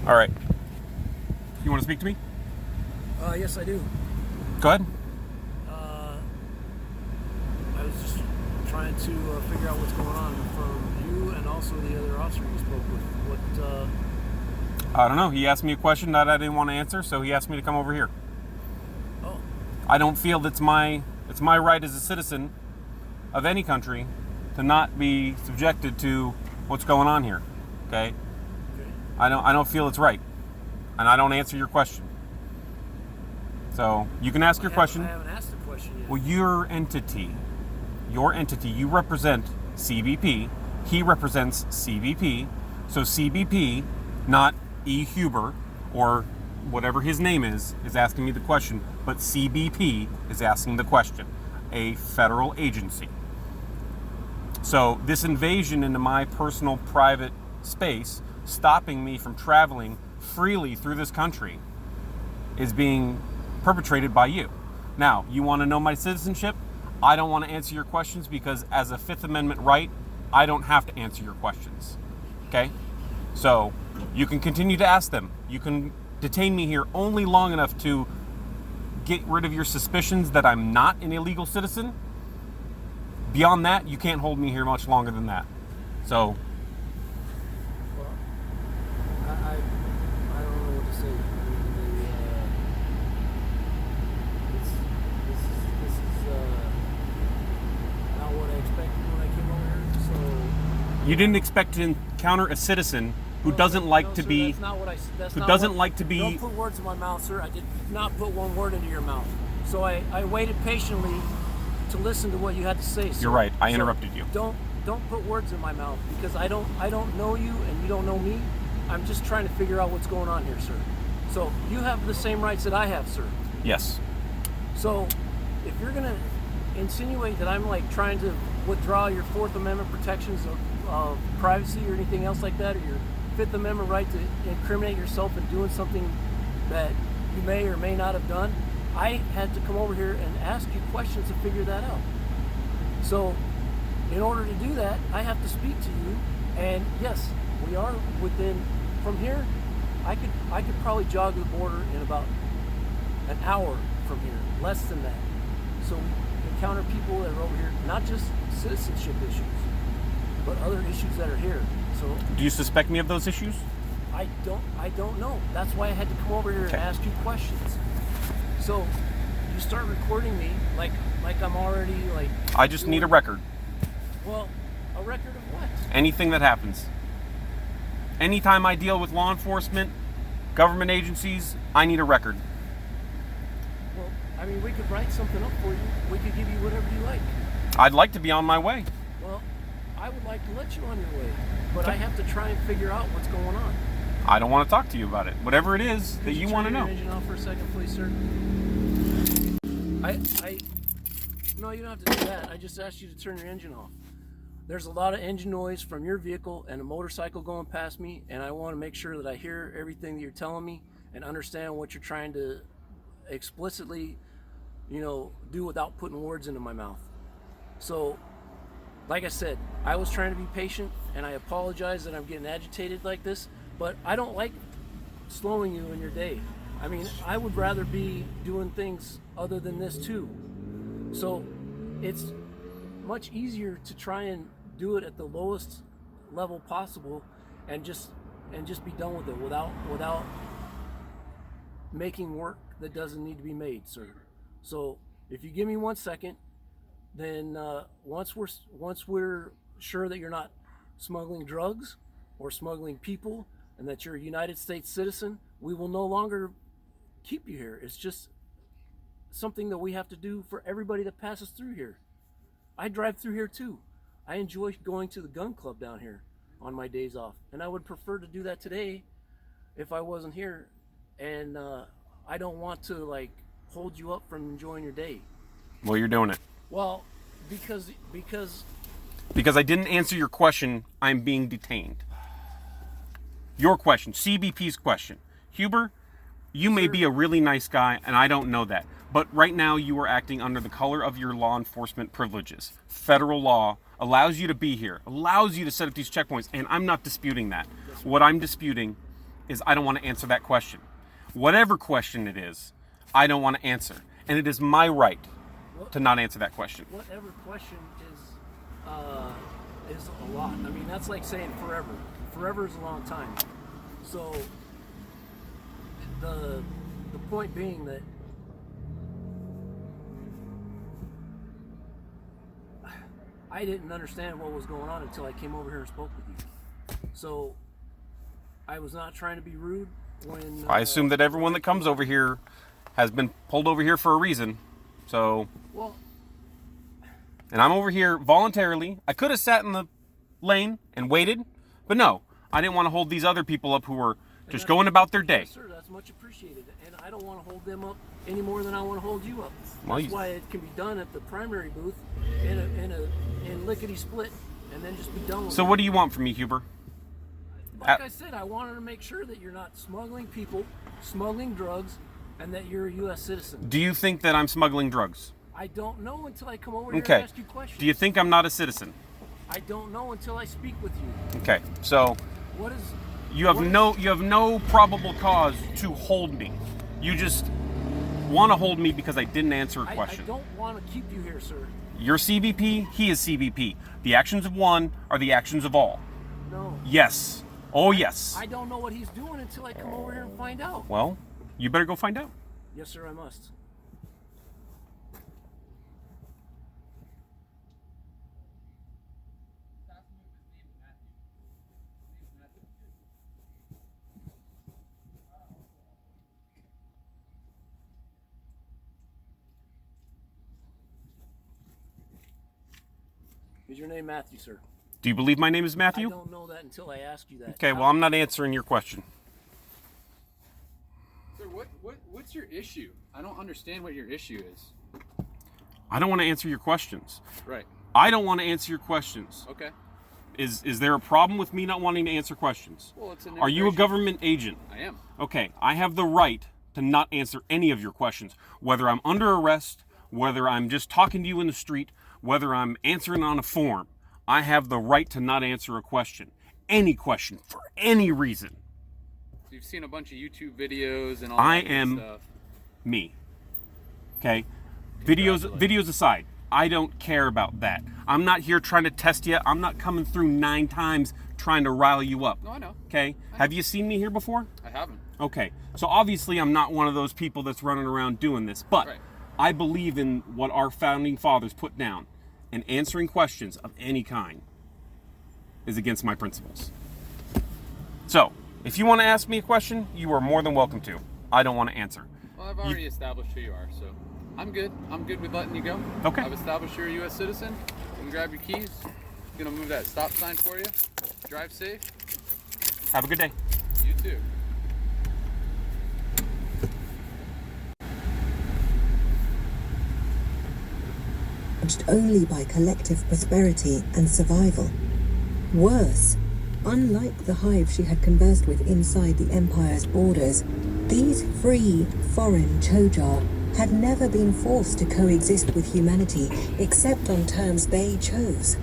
All right. You want to speak to me? Yes, I do. Go ahead. I was just trying to figure out what's going on from you and also the other officer you spoke with. I don't know. He asked me a question that I didn't want to answer, so he asked me to come over here. Oh, I don't feel that it's my right as a citizen of any country to not be subjected to what's going on here. Okay? okay. I don't feel it's right. And I don't answer your question. So, you can ask your question. I haven't asked the question yet. Well, your entity, you represent CBP. He represents CBP. So CBP, not E. Huber or whatever his name is asking me the question. But CBP is asking the question. A federal agency. So this invasion into my personal private space, stopping me from traveling freely through this country, is being perpetrated by you. Now, you want to know my citizenship? I don't want to answer your questions because as a Fifth Amendment right, I don't have to answer your questions. Okay? So, you can continue to ask them. You can detain me here only long enough to get rid of your suspicions that I'm not an illegal citizen. Beyond that, you can't hold me here much longer than that. So, Well, I don't know what to say. This is not what I expected when I came over here. So you didn't expect to encounter a citizen who doesn't like to sir, be That's not what I. That's who not doesn't what, like to be. Don't put words in my mouth, sir. I did not put one word into your mouth. So I waited patiently to listen to what you had to say, sir. You're right. I So interrupted you. Don't put words in my mouth because I don't know you and you don't know me. I'm just trying to figure out what's going on here, sir. So you have the same rights that I have, sir. Yes. So if you're gonna insinuate that I'm like trying to withdraw your Fourth Amendment protections of privacy or anything else like that, or your Fifth Amendment right to incriminate yourself in doing something that you may or may not have done, I had to come over here and ask you questions to figure that out. So in order to do that, I have to speak to you. And yes, we are within, from here, I could probably jog the border in about an hour from here, less than that. So we encounter people that are over here, not just citizenship issues, but other issues that are here. So Do you suspect me of those issues? I don't know. That's why I had to come over here Okay. and ask you questions. So you start recording me like I'm already like. I just need a record. Well, a record of what? Anything that happens. Anytime I deal with law enforcement, government agencies, I need a record. Well, I mean, we could write something up for you. We could give you whatever you like. I'd like to be on my way. Well, I would like to let you on your way, but I have to try and figure out what's going on. I don't want to talk to you about it. Whatever it is Could that you want to turn know. your engine off for a second, please, sir? No, you don't have to do that. I just asked you to turn your engine off. There's a lot of engine noise from your vehicle and a motorcycle going past me, and I want to make sure that I hear everything that you're telling me and understand what you're trying to explicitly, do without putting words into my mouth. So, like I said, I was trying to be patient, and I apologize that I'm getting agitated like this, but I don't like slowing you in your day. I mean, I would rather be doing things other than this too. So it's much easier to try and do it at the lowest level possible and just be done with it without making work that doesn't need to be made, sir. So if you give me 1 second, then once we're sure that you're not smuggling drugs or smuggling people and that you're a United States citizen, we will no longer keep you here. It's just something that we have to do for everybody that passes through here. I drive through here too. I enjoy going to the gun club down here on my days off, and I would prefer to do that today if I wasn't here. And I don't want to like hold you up from enjoying your day. Well, you're doing it. Well, because Because I didn't answer your question, I'm being detained. Your question, CBP's question. Huber, you may be a really nice guy, and I don't know that. But right now you are acting under the color of your law enforcement privileges. Federal law allows you to be here, allows you to set up these checkpoints, and I'm not disputing that. What I'm disputing is I don't want to answer that question. Whatever question it is, I don't want to answer. And it is my right to not answer that question. Whatever question is a lot. I mean, that's like saying forever. Forever is a long time. So the point being that I didn't understand what was going on until I came over here and spoke with you. So I was not trying to be rude when I assume that everyone that comes over here has been pulled over here for a reason. So, well, and I'm over here voluntarily. I could have sat in the lane and waited, but no, I didn't want to hold these other people up who were just going about their day. yes, sir, that's much appreciated, and I don't want to hold them up any more than I want to hold you up. Well, That's why it can be done at the primary booth in lickety split, and then just be done with So it. what do you want from me, Huber? Like I said, I wanted to make sure that you're not smuggling people, smuggling drugs, and that you're a U.S. citizen. Do you think that I'm smuggling drugs? I don't know until I come over here Okay. and ask you questions. Do you think I'm not a citizen? I don't know until I speak with you. Okay. So What is? you have no probable cause to hold me. You just want to hold me because I didn't answer a question. I don't want to keep you here, sir. You're CBP, he is CBP. The actions of one are the actions of all. No. Yes. Oh, yes. I don't know what he's doing until I come over here and find out. Well, you better go find out. Yes, sir, I must. Is your name Matthew, sir? Do you believe my name is I Matthew? don't know that until I ask you that. Okay, well, I'm not answering your question. Sir, what's your issue? I don't understand what your issue is. I don't want to answer your questions. Right. I don't want to answer your questions. Okay. Is there a problem with me not wanting to answer questions? Well, it's an Are you a immigration- government agent? I am. Okay, I have the right to not answer any of your questions, whether I'm under arrest, whether I'm just talking to you in the street, whether I'm answering on a form. I have the right to not answer a question. Any question, for any reason. You've seen a bunch of YouTube videos and all I that good am stuff. me. Okay? Videos aside, I don't care about that. I'm not here trying to test you. I'm not coming through 9 times trying to rile you up. No, I know. Okay? Have you seen me here before? I haven't. Okay. So obviously I'm not one of those people that's running around doing this, but Right. I believe in what our founding fathers put down, and answering questions of any kind is against my principles. So, if you want to ask me a question, you are more than welcome to. I don't want to answer. Well, I've already established who you are, so I'm good. I'm good with letting you go. Okay. I've established you're a U.S. citizen. You can grab your keys. Gonna move that stop sign for you. Drive safe. Have a good day. You too. Only by collective prosperity and survival. Worse, unlike the hive she had conversed with inside the Empire's borders, these free, foreign Chojar had never been forced to coexist with humanity except on terms they chose.